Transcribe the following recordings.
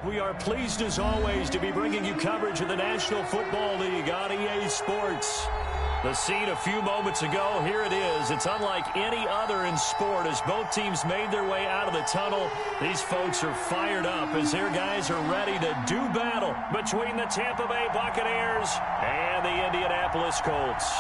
We are pleased as always to be bringing you coverage of the National Football League on EA Sports. The scene a few moments ago, here it is. It's unlike any other in sport as both teams made their way out of the tunnel. These folks are fired up as their guys are ready to do battle between the Tampa Bay Buccaneers and the Indianapolis Colts.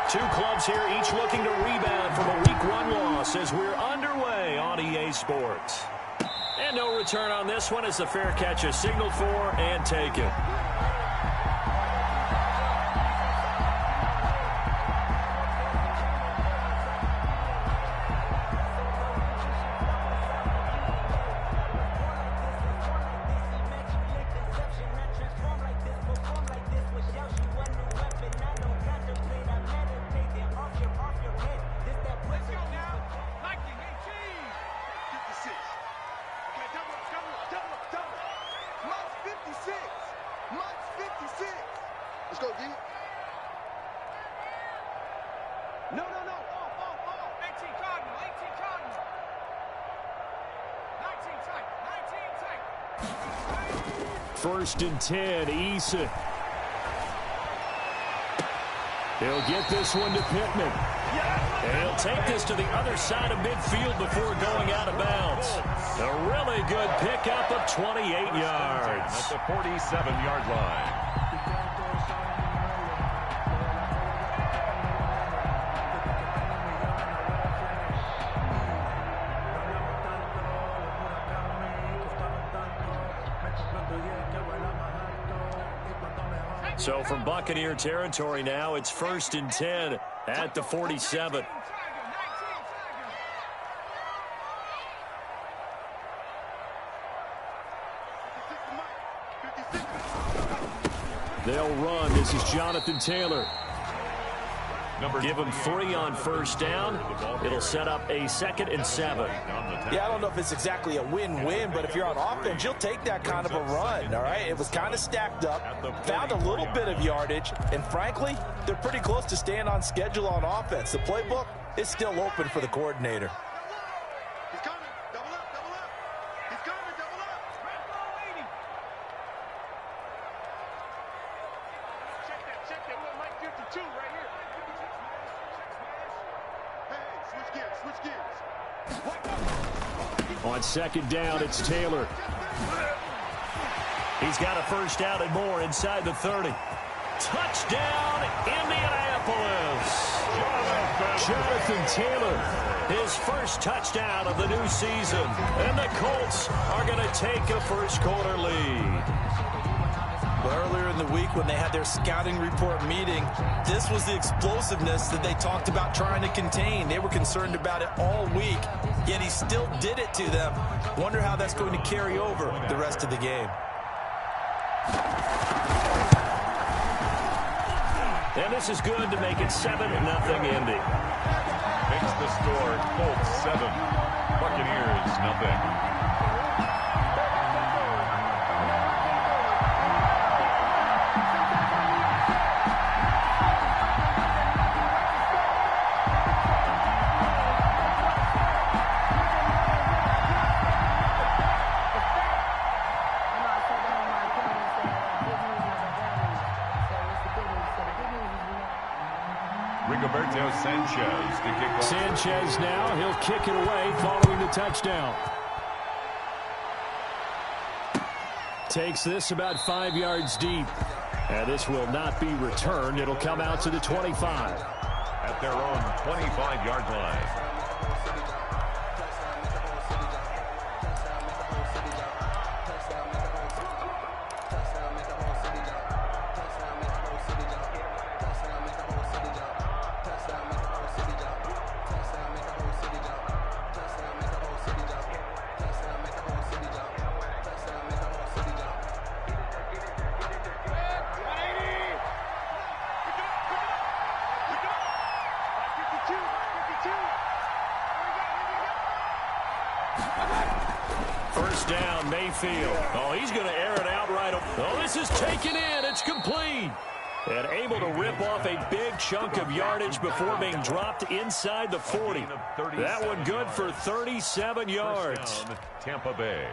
Two clubs here, each looking to rebound from a Week 1 loss as we're underway on EA Sports. And no return on this one as the fair catch is signaled for and taken. First and 10, Eason. He'll get this one to Pittman. And he'll take this to the other side of midfield before going out of bounds. A really good pickup of 28 yards. At the 47-yard line. So from Buccaneer territory now, it's first and 10 at the 47. They'll run. This is Jonathan Taylor. Give him 3 on first down. It'll set up a 2nd and 7. Yeah, I don't know if it's exactly a win-win, but if you're on offense, you'll take that kind of a run, all right? It was kind of stacked up, found a little bit of yardage, and frankly, they're pretty close to staying on schedule on offense. The playbook is still open for the coordinator. He's coming. Double up, double up. He's coming, double up. Check that. Little Mike 52 right here. Hey, switch gears. On second down, it's Taylor. He's got a first down and more inside the 30. Touchdown, Indianapolis. Jonathan Taylor, his first touchdown of the new season. And the Colts are going to take a first-quarter lead. Earlier in the week when they had their scouting report meeting, this was the explosiveness that they talked about trying to contain. They were concerned about it all week, yet he still did it to them. Wonder how that's going to carry over the rest of the game. And this is good to make it 7-0 Indy. Makes the score Colts 7, Buccaneers nothing. Sanchez now, he'll kick it away following the touchdown. Takes this about 5 yards deep. And this will not be returned. It'll come out to the 25. At their own 25-yard line. First down, Mayfield. Oh, he's going to air it out right. Oh, this is taken in. It's complete. And able to rip off a big chunk of yardage before being dropped inside the 40. That one good for 37 yards. Down, Tampa Bay.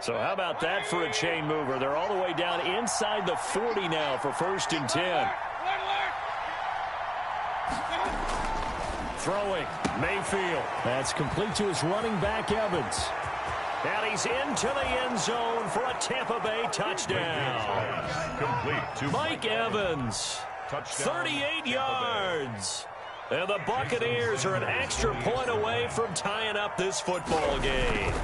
So how about that for a chain mover? They're all the way down inside the 40 now for 1st and 10. Throwing, Mayfield. That's complete to his running back, Evans. And he's into the end zone for a Tampa Bay touchdown. Complete to Mike Evans. Touchdown, 38 yards. And the Buccaneers are an extra point away from tying up this football game.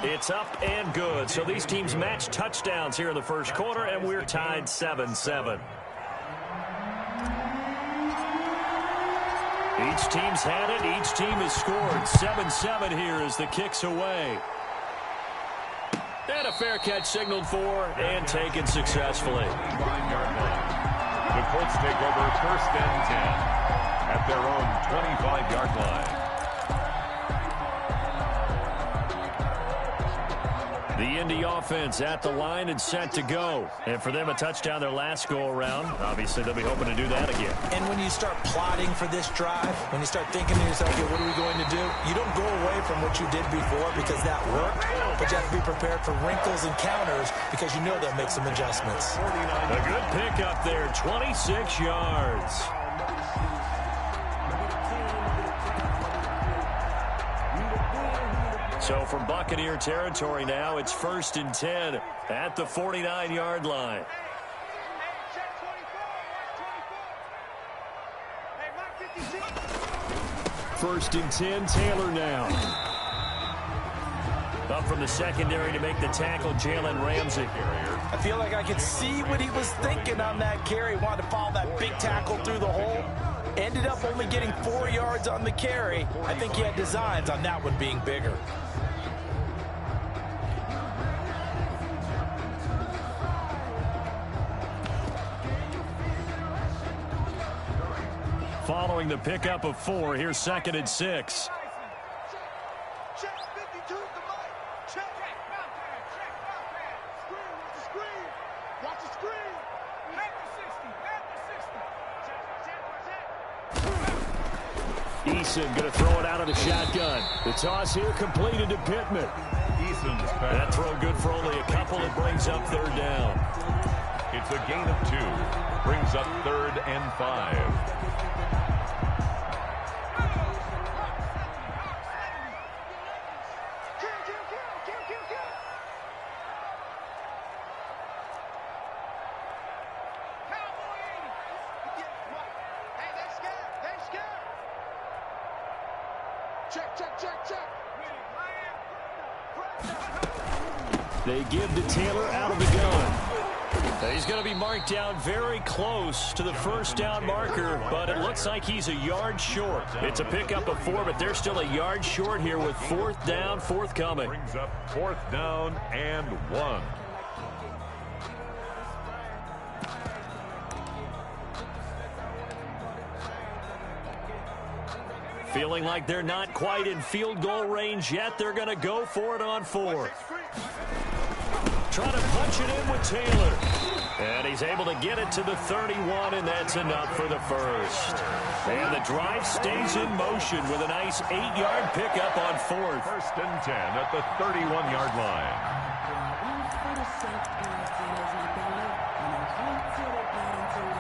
It's up and good. So these teams match touchdowns here in the first quarter, and we're tied 7-7. Each team's had it. Each team has scored. 7-7 here as the kick's away. And a fair catch signaled for and taken successfully. 5-yard line. The Colts take over 1st and 10 at their own 25-yard line. The Indy offense at the line and set to go. And for them, a touchdown their last go-around. Obviously, they'll be hoping to do that again. And when you start plotting for this drive, when you start thinking to yourself, okay, what are we going to do? You don't go away from what you did before because that worked, but you have to be prepared for wrinkles and counters because you know they'll make some adjustments. A good pickup there, 26 yards. So from Buccaneer territory now, it's 1st and 10 at the 49-yard line. First and 10, Taylor now. Up from the secondary to make the tackle, Jalen Ramsey. I feel like I could see what he was thinking on that carry. Wanted to follow that big tackle through the hole. Ended up only getting 4 yards on the carry. I think he had designs on that one being bigger. Following the pickup of 4, here's 2nd and 6. Check 52 to Mike. Check. Screen. Watch the screen. Back to 60. Eason going to throw it out of the shotgun. The toss here completed to Pittman. Eason's pass. That throw good for only a couple. It brings up 3rd down. It's a gain of 2. Brings up 3rd and 5. Check. They give to Taylor out of the gun. He's going to be marked down very close to the 1st down marker, but it looks like he's a yard short. It's a pickup of 4, but they're still a yard short here with 4th down forthcoming. Brings up 4th down and 1. Feeling like they're not quite in field goal range yet. They're going to go for it on 4. Trying to punch it in with Taylor. And he's able to get it to the 31, and that's enough for the first. And the drive stays in motion with a nice 8-yard pickup on 4th. 1st and 10 at the 31-yard line.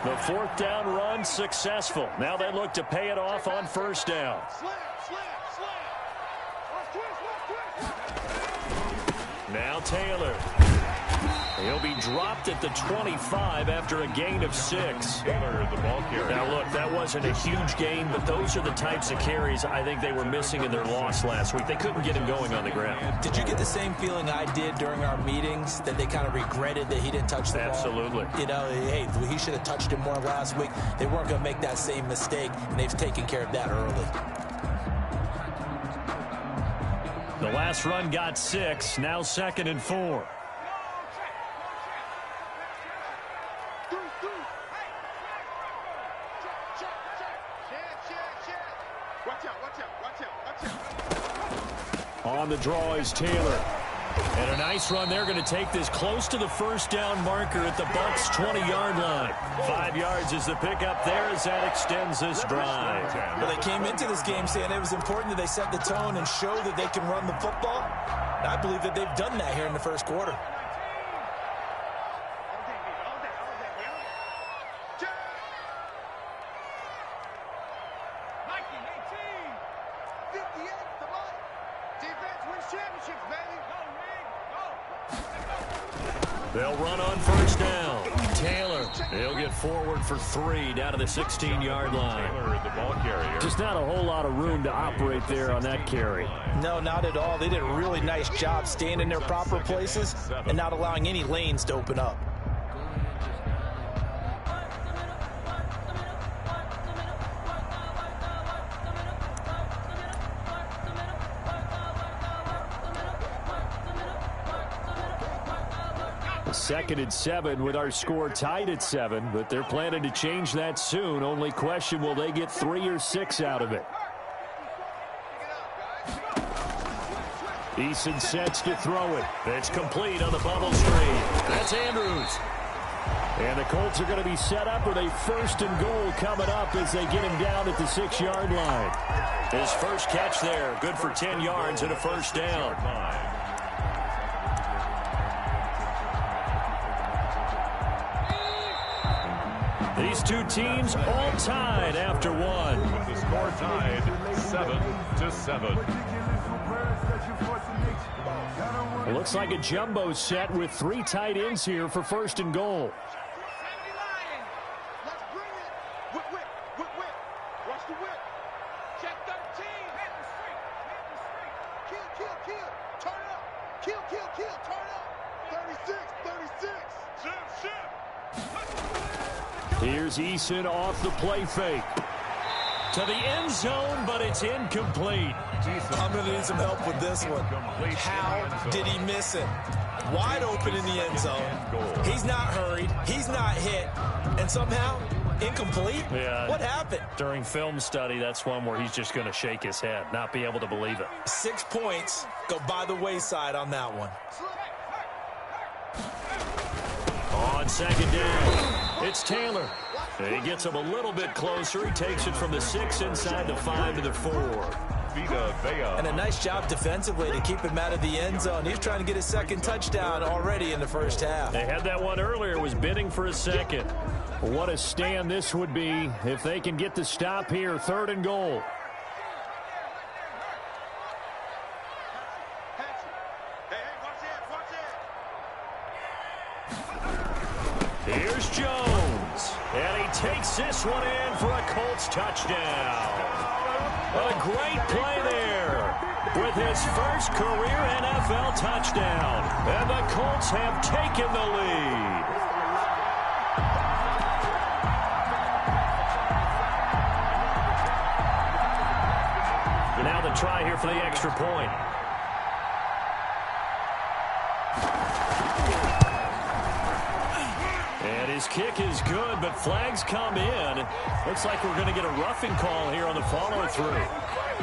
The 4th down run successful. Now they look to pay it off on 1st down. Now Taylor. He'll be dropped at the 25 after a gain of 6. Taylor, the ball carrier. Now, look, that wasn't a huge gain, but those are the types of carries I think they were missing in their loss last week. They couldn't get him going on the ground. Did you get the same feeling I did during our meetings, that they kind of regretted that he didn't touch the ball? Absolutely. You know, hey, he should have touched it more last week. They weren't going to make that same mistake, and they've taken care of that early. The last run got 6, now 2nd and 4. On the draw is Taylor. And a nice run. They're going to take this close to the first down marker at the Bucs' 20-yard line. 5 yards is the pickup there as that extends this drive. Well, they came into this game saying it was important that they set the tone and show that they can run the football. And I believe that they've done that here in the first quarter. They'll run on first down. Taylor, he'll get forward for 3 down to the 16-yard line. Taylor, the ball carrier. Just not a whole lot of room to operate there on that carry. No, not at all. They did a really nice job staying in their proper places and not allowing any lanes to open up. Second and 7 with our score tied at 7, but they're planning to change that soon. Only question, will they get 3 or 6 out of it? Eason sets to throw it. It's complete on the bubble screen. That's Andrews. And the Colts are going to be set up with a first and goal coming up as they get him down at the 6-yard line. His first catch there, good for 10 yards and a first down. These two teams all tied after one. With the score tied 7-7. It looks like a jumbo set with 3 tight ends here for first and goal. Let's bring it. Whip. Watch the whip. Check 13. Hit the street. Kill. Turn it up. Kill. Turn it up. 36. Ship. Here's Eason off the play fake. To the end zone, but it's incomplete. I'm going to need some help with this one. How did he miss it? Wide open in the end zone. He's not hurried. He's not hit. And somehow, incomplete? Yeah. What happened? During film study, that's one where he's just going to shake his head, not be able to believe it. 6 points go by the wayside on that one. On second down, it's Taylor. He gets him a little bit closer. He takes it from the 6 inside the 5 to the 4. And a nice job defensively to keep him out of the end zone. He's trying to get his second touchdown already in the first half. They had that one earlier, was bidding for a second. What a stand this would be if they can get the stop here, 3rd and goal. Here's Jones, and he takes this one in for a Colts touchdown. A great play there with his first career NFL touchdown, and the Colts have taken the lead. And now the try here for the extra point. And his kick is good, but flags come in. Looks like we're going to get a roughing call here on the follow-through.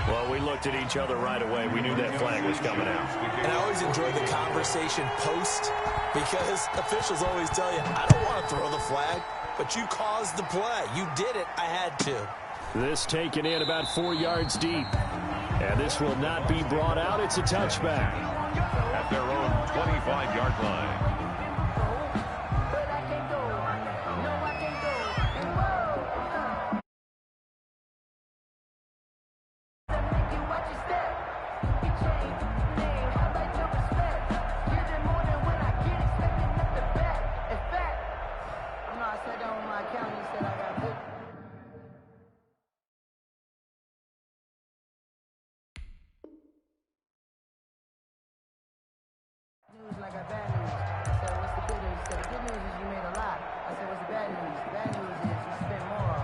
Well, we looked at each other right away. We knew that flag was coming out. And I always enjoy the conversation post because officials always tell you, I don't want to throw the flag, but you caused the play. You did it. I had to. This taken in about 4 yards deep. And this will not be brought out. It's a touchback. At their own 25-yard line. I got bad news. I said, what's the good news? He said, the good news is you made a lot. I said, what's the bad news? The bad news is you spent more.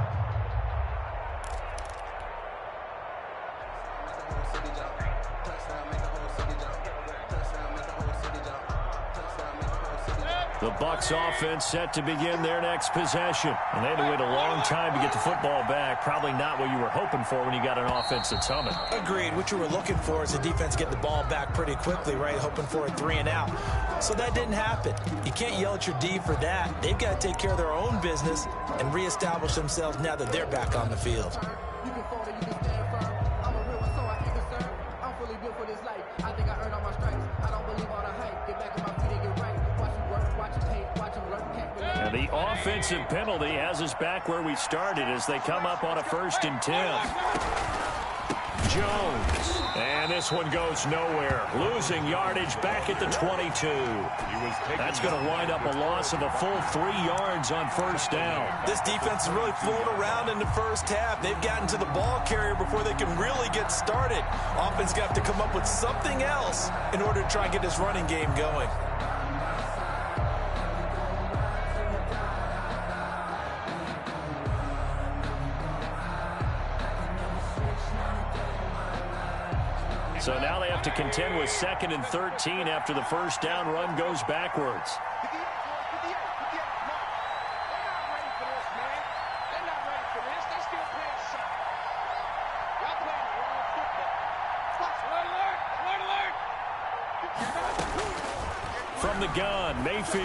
The Bucs offense set to begin their next possession. And they had to wait a long time to get the football back. Probably not what you were hoping for when you got an offense that's humming. Agreed. What you were looking for is the defense get the ball back pretty quickly, right? Hoping for a 3 and out. So that didn't happen. You can't yell at your D for that. They've got to take care of their own business and reestablish themselves now that they're back on the field. You can fall or you can stand firm. I'm a real one, so I ain't concerned. I'm fully built for this life. I think I earned all my stripes. I don't believe all the hype. Get back on my feet and get right. Watch you work, watch you hate, watch them learn, can't relate. And the offensive penalty has us back where we started as they come up on a 1st and 10. Jones. And this one goes nowhere. Losing yardage back at the 22. That's going to wind up a loss of a full 3 yards on 1st down. This defense is really floating around in the first half. They've gotten to the ball carrier before they can really get started. Offense got to come up with something else in order to try and get this running game going. So now they have to contend with 2nd and 13 after the 1st down run goes backwards. From the gun, Mayfield.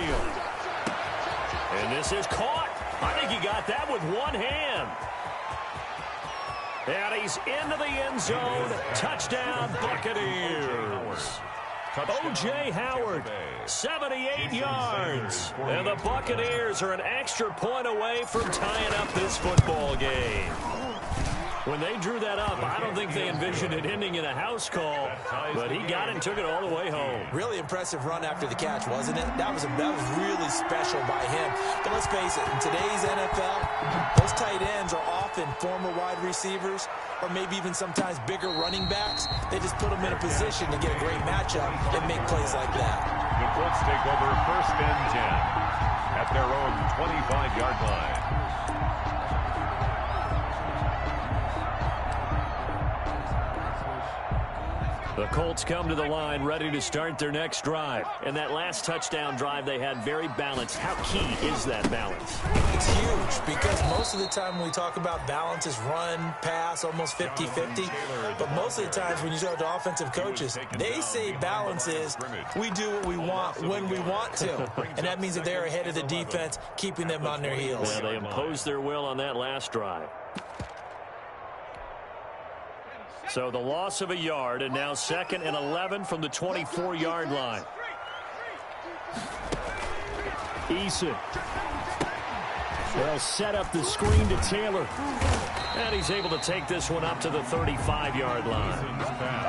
And this is caught. I think he got that with one hand. And he's into the end zone. Touchdown, Buccaneers. O.J. Howard, 78 yards. And the Buccaneers are an extra point away from tying up this football game. When they drew that up, I don't think they envisioned it ending in a house call, but he got it and took it all the way home. Really impressive run after the catch, wasn't it? That was really special by him. But let's face it, in today's NFL, those tight ends are often former wide receivers or maybe even sometimes bigger running backs. They just put them in a position to get a great matchup and make plays like that. The Colts take over 1st and 10 at their own 25-yard line. The Colts come to the line ready to start their next drive. And that last touchdown drive they had very balanced. How key is that balance? It's huge because most of the time when we talk about balance is run, pass, almost 50-50. But most of the times when you talk to offensive coaches, they say balance is we do what we want when we want to. And that means that they're ahead of the defense, keeping them on their heels. Yeah, they imposed their will on that last drive. So the loss of a yard, and now 2nd and 11 from the 24-yard line. Eason. They'll set up the screen to Taylor. And he's able to take this one up to the 35-yard line.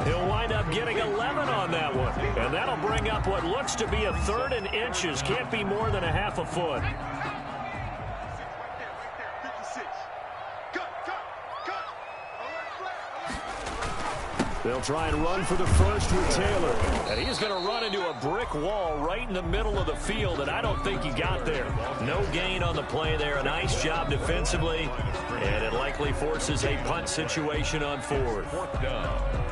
He'll wind up getting 11 on that one. And that'll bring up what looks to be a 3rd and inches. Can't be more than a half a foot. They'll try and run for the first with Taylor. And he's going to run into a brick wall right in the middle of the field, and I don't think he got there. No gain on the play there. A nice job defensively, and it likely forces a punt situation on 4th. 4th down.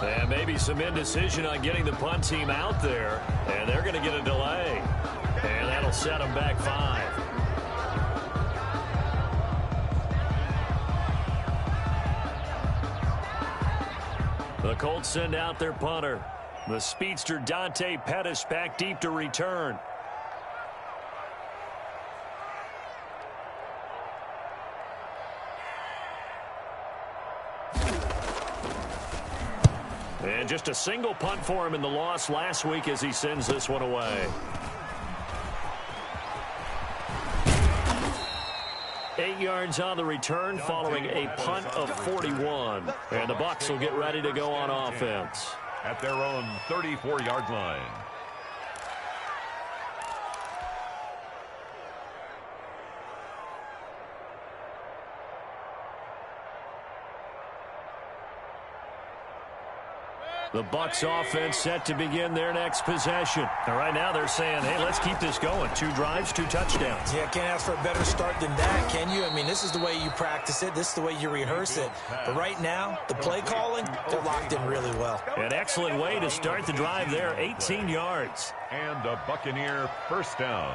And maybe some indecision on getting the punt team out there. And they're going to get a delay. And that'll set them back 5. The Colts send out their punter. The speedster Dante Pettis back deep to return. And just a single punt for him in the loss last week as he sends this one away. 8 yards on the return following a punt of 41. And the Bucs will get ready to go on offense. At their own 34-yard line. The Bucs offense set to begin their next possession. And right now they're saying, hey, let's keep this going. 2 drives, 2 touchdowns. Yeah, can't ask for a better start than that, can you? I mean, this is the way you practice it. This is the way you rehearse it. But right now, the play calling, they're locked in really well. An excellent way to start the drive there, 18 yards. And a Buccaneer first down.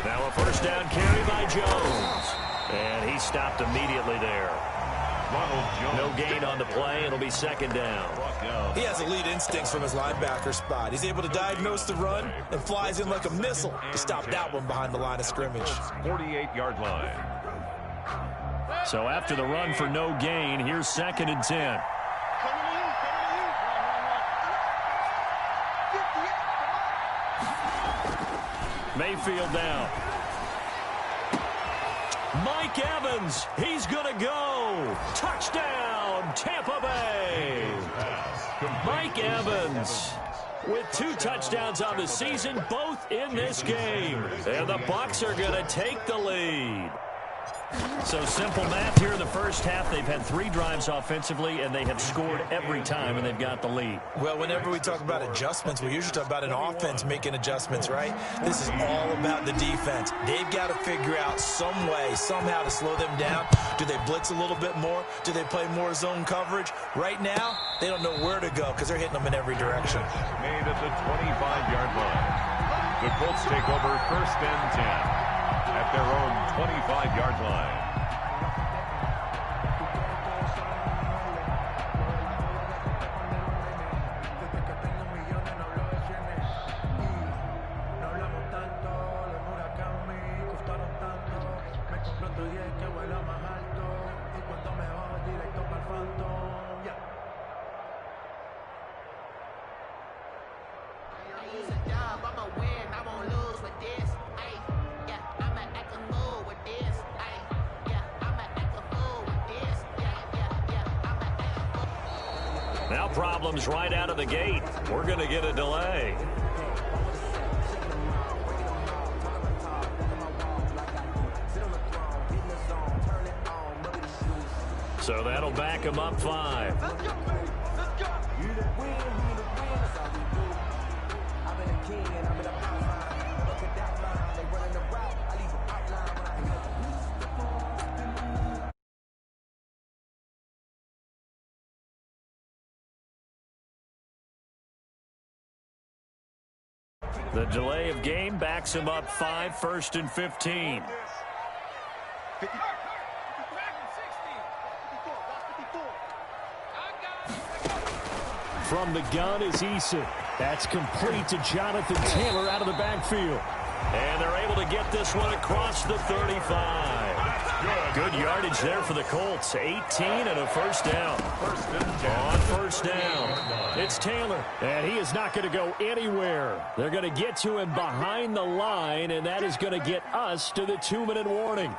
Now a first down carry by Jones. And he stopped immediately there. No gain on the play. It'll be second down. He has elite instincts from his linebacker spot. He's able to diagnose the run and flies in like a missile to stop that one behind the line of scrimmage. 48-yard line. So after the run for no gain, here's 2nd and 10. Mayfield down. Mike Evans, he's going to go. Touchdown, Tampa Bay. Mike Evans with 2 touchdowns on the season, both in this game. And the Bucs are going to take the lead. So simple math here in the first half. They've had 3 drives offensively, and they have scored every time, and they've got the lead. Well, whenever we talk about adjustments, we usually talk about an offense making adjustments, right? This is all about the defense. They've got to figure out some way, somehow to slow them down. Do they blitz a little bit more? Do they play more zone coverage? Right now, they don't know where to go because they're hitting them in every direction. Made at the 25-yard line. The Colts take over 1st and 10 at their own 25-yard line. Now problems right out of the gate. We're going to get a delay. So that'll back him up 5. Let's go. Let's go. The delay of game backs him up 5, 1st and 15. From the gun is Eason. That's complete to Jonathan Taylor out of the backfield. And they're able to get this one across the 35. Good yardage there for the Colts. 18 and a first down. On first down, it's Taylor. And he is not going to go anywhere. They're going to get to him behind the line, and that is going to get us to the 2-minute warning.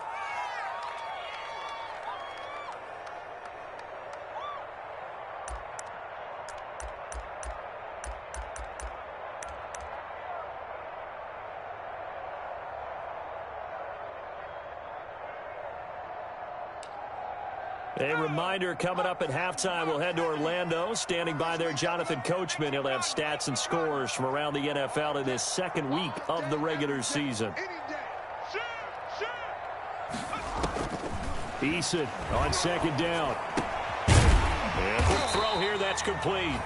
A reminder, coming up at halftime, we'll head to Orlando. Standing by there, Jonathan Coachman. He'll have stats and scores from around the NFL in his 2nd week of the regular season. Eason on 2nd down. And quick throw here, that's complete.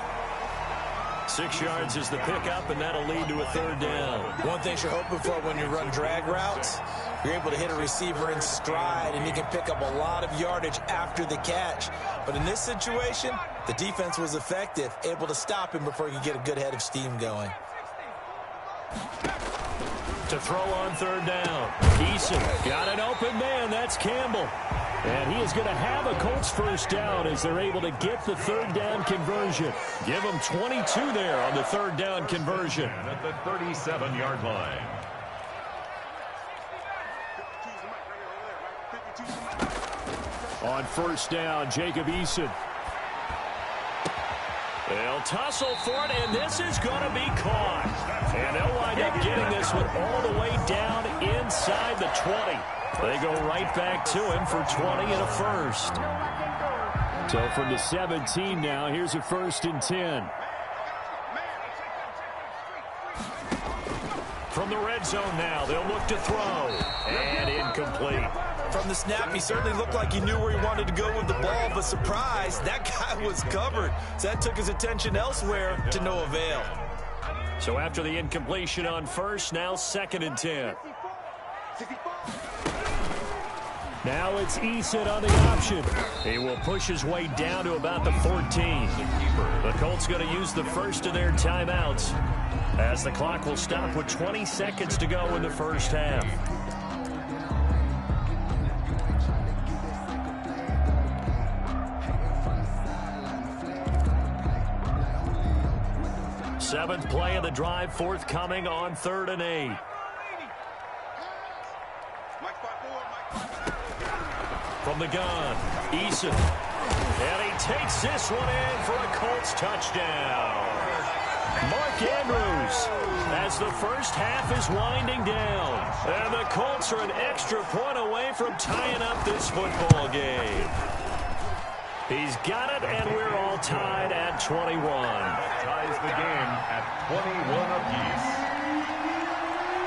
6 yards is the pickup, and that'll lead to a 3rd down. One thing you're hoping for when you run drag routes, you're able to hit a receiver in stride, and he can pick up a lot of yardage after the catch. But in this situation, the defense was effective, able to stop him before he could get a good head of steam going. To throw on third down. Eason got an open man. That's Campbell. And he is going to have a Colts first down as they're able to get the third down conversion. Give them 22 there on the third down conversion. And at the 37-yard line. On first down, Jacob Eason. They'll tussle for it, and this is going to be caught. And they'll wind up getting this one all the way down inside the 20. They go right back to him for 20 and a first. So from the 17 now, here's a 1st and 10. From the red zone now, they'll look to throw. And incomplete. From the snap, he certainly looked like he knew where he wanted to go with the ball, but surprise, that guy was covered. So that took his attention elsewhere to no avail. So after the incompletion on first, now 2nd and 10. Now it's Eason on the option. He will push his way down to about the 14. The Colts going to use the first of their timeouts as the clock will stop with 20 seconds to go in the first half. Seventh play of the drive forthcoming on 3rd and 8. From the gun, Eason. And he takes this one in for a Colts touchdown. Mark Andrews as the first half is winding down. And the Colts are an extra point away from tying up this football game. He's got it, and we're all tied at 21. That ties the game at 21 apiece.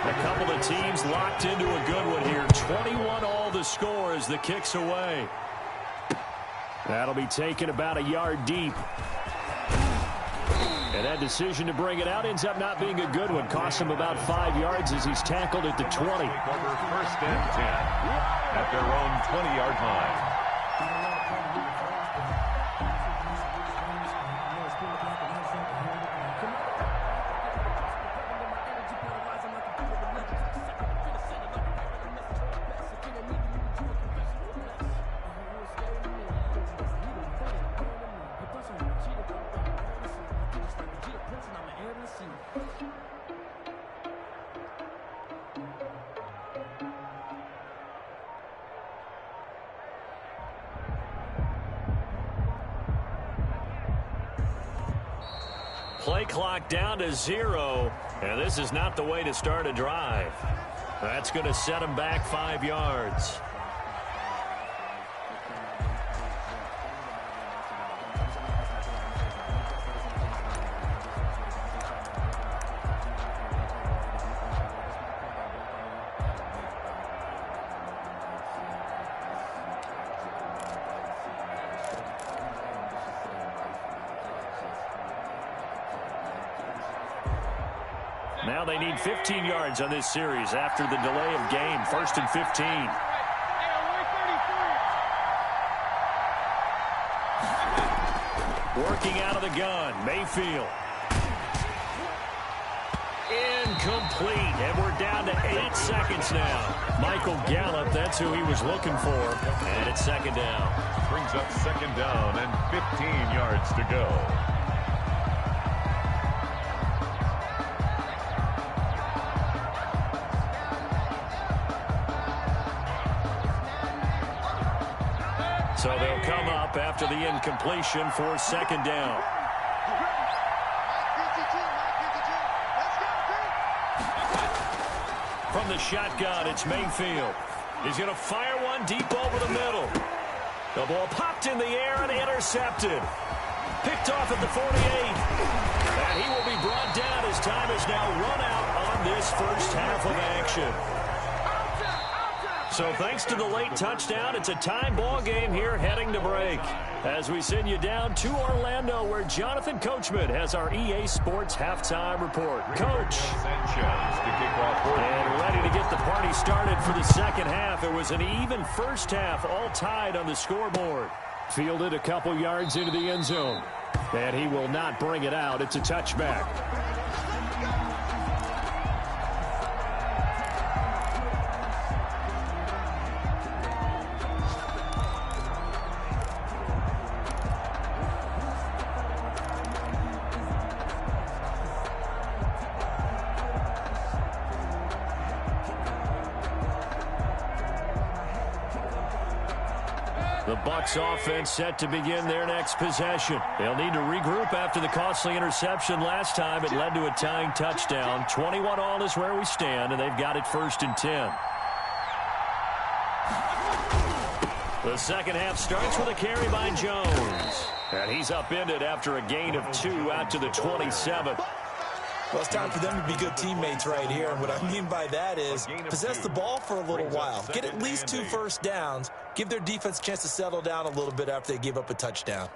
A couple of teams locked into a good one here. 21 all the score as the kick's away. That'll be taken about a yard deep. And that decision to bring it out ends up not being a good one. Costs him about 5 yards as he's tackled at the 20. Over 1st and 10 at their own 20-yard line. Play clock down to 0, and this is not the way to start a drive. That's going to set him back 5 yards. Now they need 15 yards on this series after the delay of game. 1st and 15. Working out of the gun, Mayfield. Incomplete, and we're down to 8 seconds now. Michael Gallup, that's who he was looking for, and it's 2nd down. Brings up 2nd down and 15 yards to go. So they'll come up after the incompletion for 2nd down. From the shotgun, it's Mayfield. He's going to fire one deep over the middle. The ball popped in the air and intercepted. Picked off at the 48. And he will be brought down as time has now run out on this first half of action. So thanks to the late touchdown, it's a tie ball game here heading to break. As we send you down to Orlando, where Jonathan Coachman has our EA Sports halftime report. Coach. And ready to get the party started for the second half. It was an even first half, all tied on the scoreboard. Fielded a couple yards into the end zone. And he will not bring it out. It's a touchback. The Bucs offense set to begin their next possession. They'll need to regroup after the costly interception last time. It led to a tying touchdown. 21-all is where we stand, and they've got it 1st and 10. The second half starts with a carry by Jones. And he's upended after a gain of 2 out to the 27. Well, it's time for them to be good teammates right here. And what I mean by that is possess the ball for a little while. Get at least 2 first downs. Give their defense a chance to settle down a little bit after they give up a touchdown.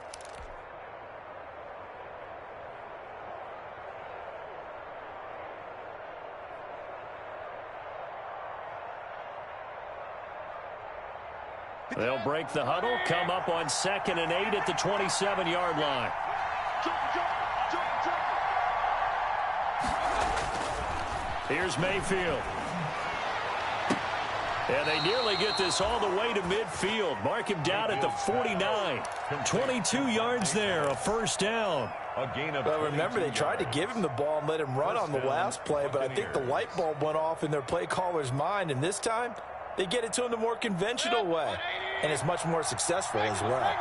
They'll break the huddle, come up on 2nd and 8 at the 27-yard line. Here's Mayfield. And they nearly get this all the way to midfield. Mark him down at the 49. 22 yards there, a first down. Well, remember, they tried to give him the ball and let him run on the last play, but I think the light bulb went off in their play caller's mind, and this time they get it to him the more conventional way, and it's much more successful as well.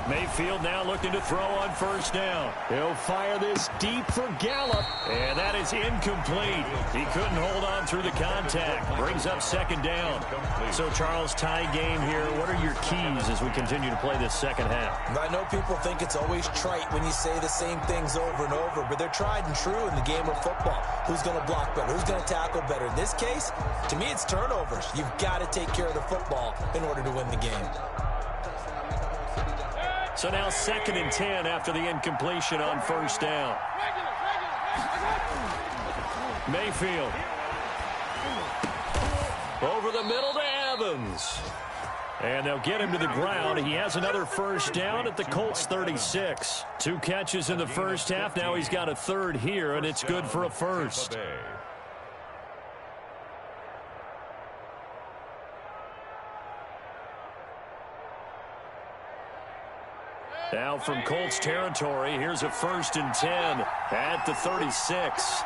Mayfield now looking to throw on first down. He'll fire this deep for Gallup, and that is incomplete. He couldn't hold on through the contact. Brings up 2nd down. So, Charles, tie game here. What are your keys as we continue to play this second half? I know people think it's always trite when you say the same things over and over, but they're tried and true in the game of football. Who's going to block better? Who's going to tackle better? In this case, to me, it's turnovers. You've got to take care of the football in order to win the game. So now 2nd and 10 after the incompletion on first down. Mayfield. Over the middle to Evans. And they'll get him to the ground. He has another first down at the Colts 36. 2 catches in the first half. Now he's got a 3rd here, and it's good for a first. Now from Colts territory, here's a 1st and 10 at the 36.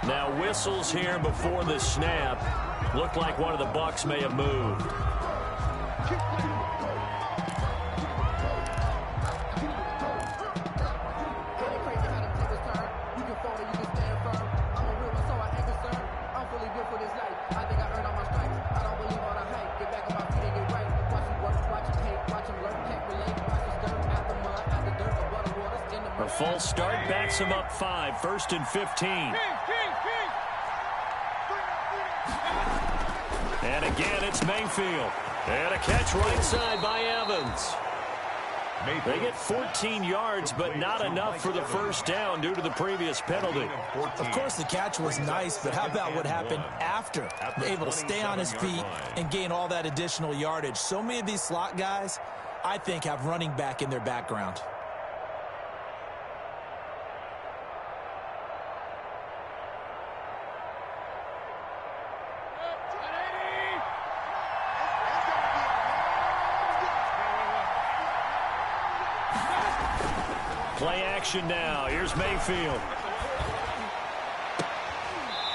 Now whistles here before the snap. Looked like one of the Bucs may have moved. A full start backs him up 5, 1st and 15. And again, it's Mayfield. And a catch right side by Evans. They get 14 yards, but not enough for the first down due to the previous penalty. Of course, the catch was nice, but how about what happened after? Able to stay on his feet and gain all that additional yardage. So many of these slot guys, I think, have running back in their background. Play action now. Here's Mayfield.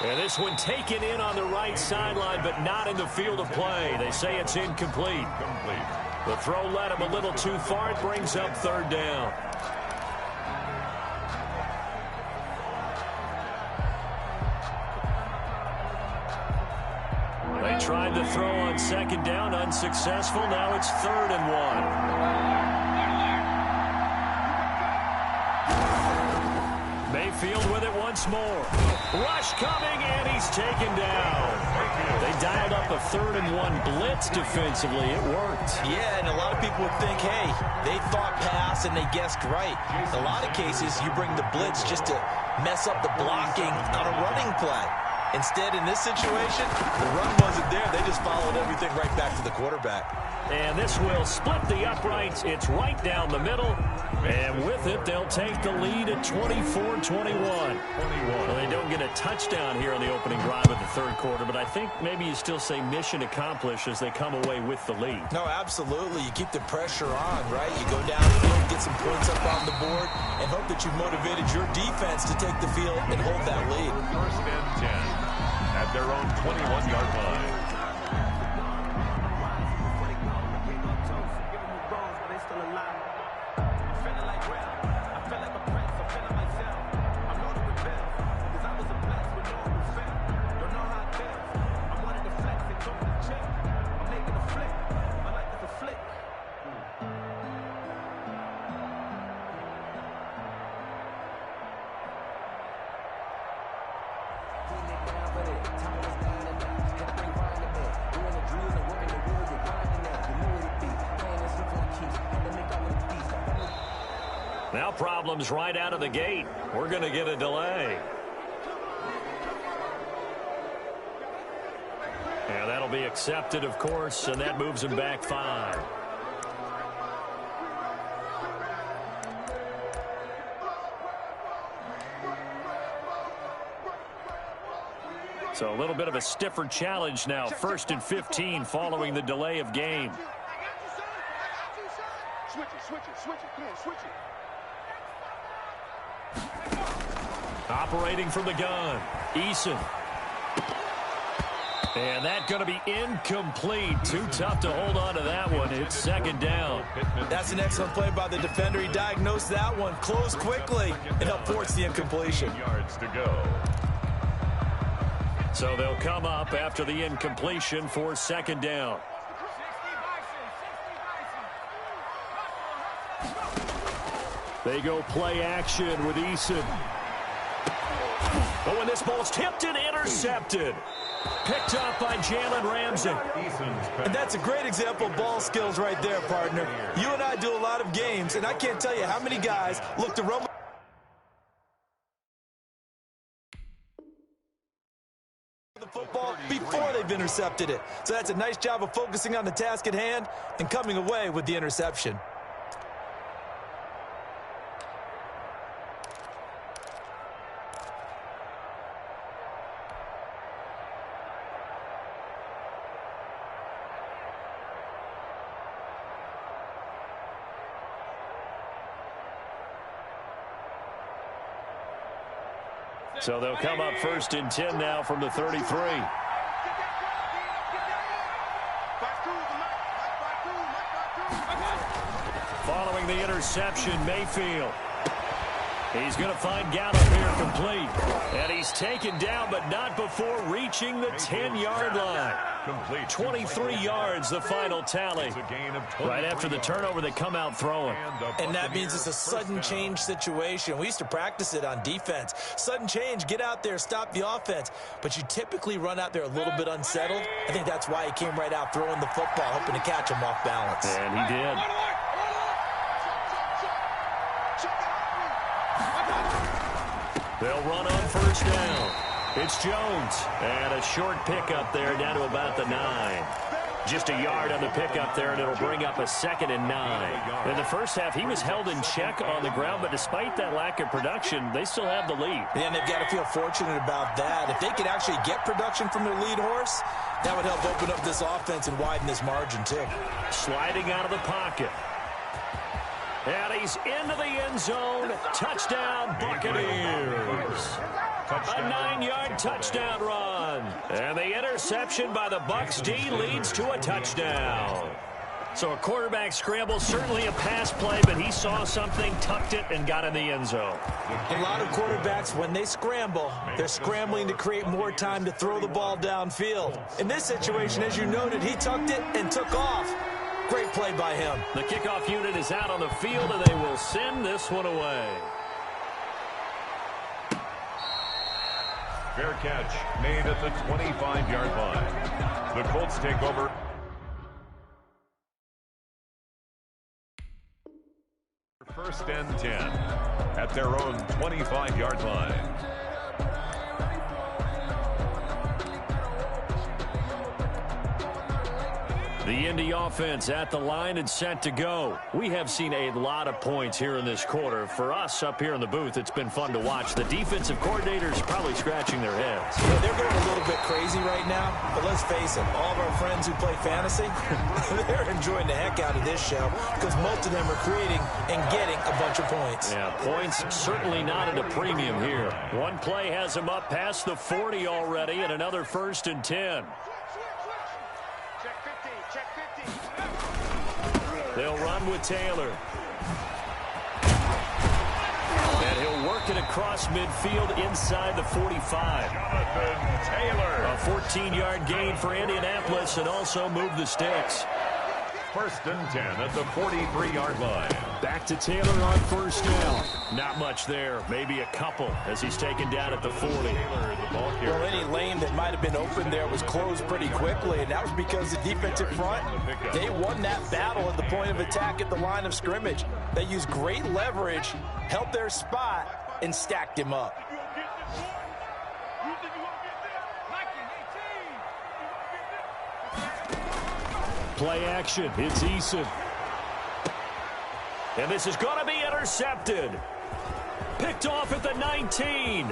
And this one taken in on the right sideline, but not in the field of play. They say it's incomplete. The throw led him a little too far. It brings up 3rd down. They tried to throw on 2nd down, unsuccessful. Now it's 3rd and 1. Mayfield with it once more. Rush coming, and he's taken down. They dialed up a 3rd and 1 blitz defensively. It worked. Yeah, and a lot of people would think, hey, they thought pass and they guessed right. In a lot of cases, you bring the blitz just to mess up the blocking on a running play. Instead, in this situation, the run wasn't there. They just followed everything right back to the quarterback. and this will split the uprights. It's right down the middle, and with it, they'll take the lead at 24-21. Well, they don't get a touchdown here on the opening drive of the third quarter, but I think maybe you still say mission accomplished as they come away with the lead. No, absolutely. You keep the pressure on, right? You go downfield, get some points up on the board, and hope that you've motivated your defense to take the field and hold that lead. First and 10 at their own 21-yard line. Now problems right out of the gate. We're going to get a delay. Yeah, that'll be accepted, of course, and that moves him back 5. So a little bit of a stiffer challenge now. 1st and 15 following the delay of game. Switch it. Come on, switch it. Operating from the gun, Eason. And that's going to be incomplete. Too tough to hold on to that one. It's 2nd down. That's an excellent play by the defender. He diagnosed that one, closed quickly, and helped force the incompletion. Yards to go. So they'll come up after the incompletion for 2nd down. They go play action with Eason. Oh, and this ball's tipped and intercepted. Picked up by Jalen Ramsey. And that's a great example of ball skills right there, partner. You and I do a lot of games, and I can't tell you how many guys look to run the football before they've intercepted it. So that's a nice job of focusing on the task at hand and coming away with the interception. So they'll come up 1st and 10 now from the 33. Following the interception, Mayfield. He's going to find Gallup here complete. And he's taken down, but not before reaching the 10-yard line. 23 yards, the final tally. Right after the turnover, they come out throwing. And that means it's a sudden change situation. We used to practice it on defense. Sudden change, get out there, stop the offense. But you typically run out there a little bit unsettled. I think that's why he came right out throwing the football, hoping to catch him off balance. And he did. They'll run on 1st down. It's Jones. And a short pickup there down to about the 9. Just a yard on the pickup there, and it'll bring up a 2nd and 9. In the first half, he was held in check on the ground, but despite that lack of production, they still have the lead. Yeah, and they've got to feel fortunate about that. If they could actually get production from their lead horse, that would help open up this offense and widen this margin, too. Sliding out of the pocket. And he's into the end zone. Touchdown, Buccaneers. A 9-yard touchdown run. And the interception by the Bucs D leads to a touchdown. So a quarterback scramble, certainly a pass play, but he saw something, tucked it, and got in the end zone. A lot of quarterbacks, when they scramble, they're scrambling to create more time to throw the ball downfield. In this situation, as you noted, he tucked it and took off. Great play by him. The kickoff unit is out on the field, and they will send this one away. Fair catch made at the 25-yard line. The Colts take over. First and 10 at their own 25-yard line. The Indy offense at the line and set to go. We have seen a lot of points here in this quarter. For us up here in the booth, it's been fun to watch. The defensive coordinators probably scratching their heads. Yeah, they're going a little bit crazy right now, but let's face it, all of our friends who play fantasy, they're enjoying the heck out of this show because most of them are creating and getting a bunch of points. Yeah, points certainly not at a premium here. One play has them up past the 40 already, and another 1st and 10. They'll run with Taylor. And he'll work it across midfield inside the 45. Jonathan Taylor. A 14-yard gain for Indianapolis and also move the sticks. 1st and 10 at the 43-yard line. Back to Taylor on 1st down. Not much there. Maybe a couple as he's taken down at the 40. Taylor, the ball carrier. Well, any lane that might have been open there was closed pretty quickly, and that was because the defensive front, they won that battle at the point of attack at the line of scrimmage. They used great leverage, held their spot, and stacked him up. Play action. It's Eason. And this is going to be intercepted. Picked off at the 19.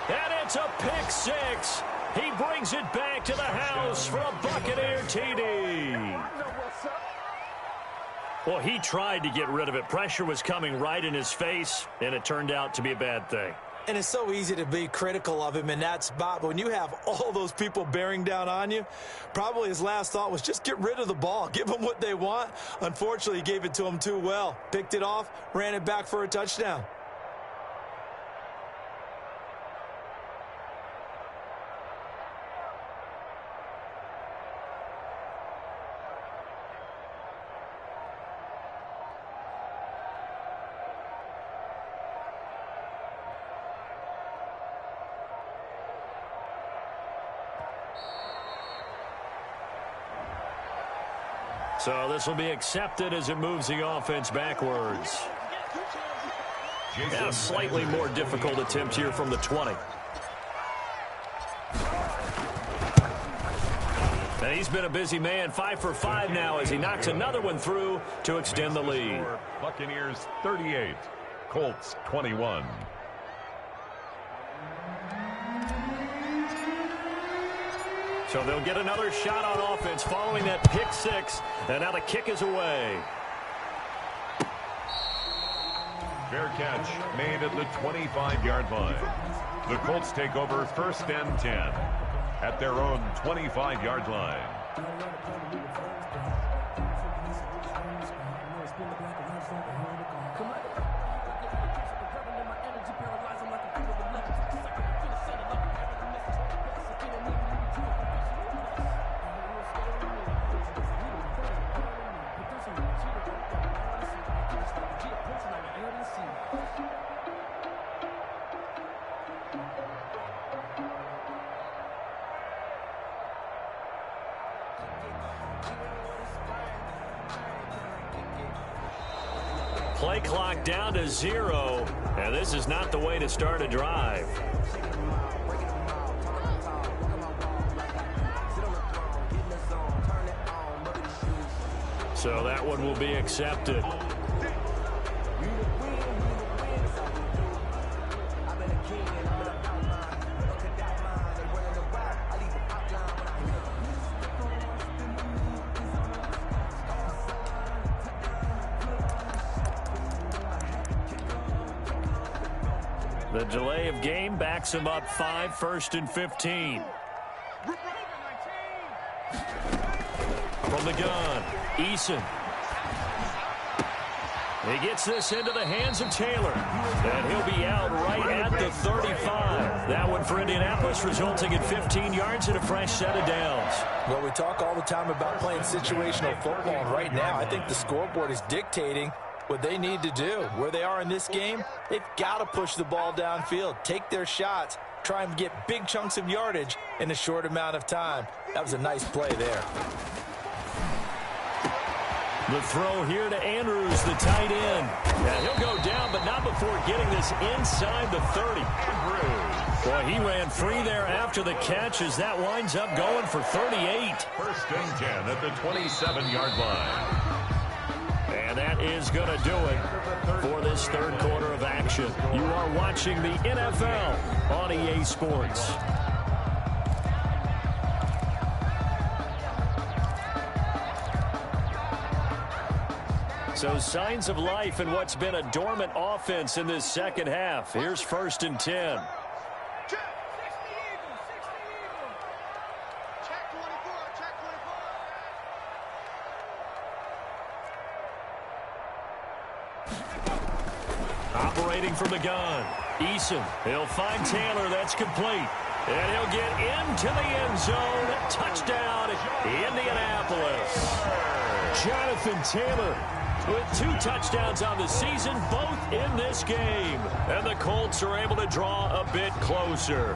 And it's a pick six. He brings it back to the house for a Buccaneer TD. Well, he tried to get rid of it. Pressure was coming right in his face, and it turned out to be a bad thing. And it's so easy to be critical of him in that spot. But when you have all those people bearing down on you, probably his last thought was just get rid of the ball. Give them what they want. Unfortunately, he gave it to them too well. Picked it off, ran it back for a touchdown. So this will be accepted as it moves the offense backwards. Yeah, a slightly more difficult attempt here from the 20. And he's been a busy man, 5 for 5 now as he knocks another one through to extend the lead. Buccaneers 38, Colts 21. So they'll get another shot on offense following that pick six. And now the kick is away. Fair catch made at the 25-yard line. The Colts take over 1st and 10 at their own 25-yard line. Play clock down to 0, and this is not the way to start a drive. So that one will be accepted. The delay of game backs him up 5, 1st and 15. From the gun, Eason. He gets this into the hands of Taylor. And he'll be out right at the 35. That one for Indianapolis resulting in 15 yards and a fresh set of downs. Well, we talk all the time about playing situational football, and right now I think the scoreboard is dictating what they need to do. Where they are in this game, they've got to push the ball downfield, take their shots, try and get big chunks of yardage in a short amount of time. That was a nice play there. The throw here to Andrews, the tight end. And he'll go down, but not before getting this inside the 30. Boy, he ran free there after the catch as that winds up going for 38. First and 10 at the 27-yard line. And that is going to do it for this third quarter of action. You are watching the NFL on EA Sports. So signs of life in what's been a dormant offense in this second half. Here's first and 10. Operating from the gun. Eason. He'll find Taylor. That's complete. And he'll get into the end zone. Touchdown, Indianapolis. Jonathan Taylor with 2 touchdowns on the season, both in this game. And the Colts are able to draw a bit closer.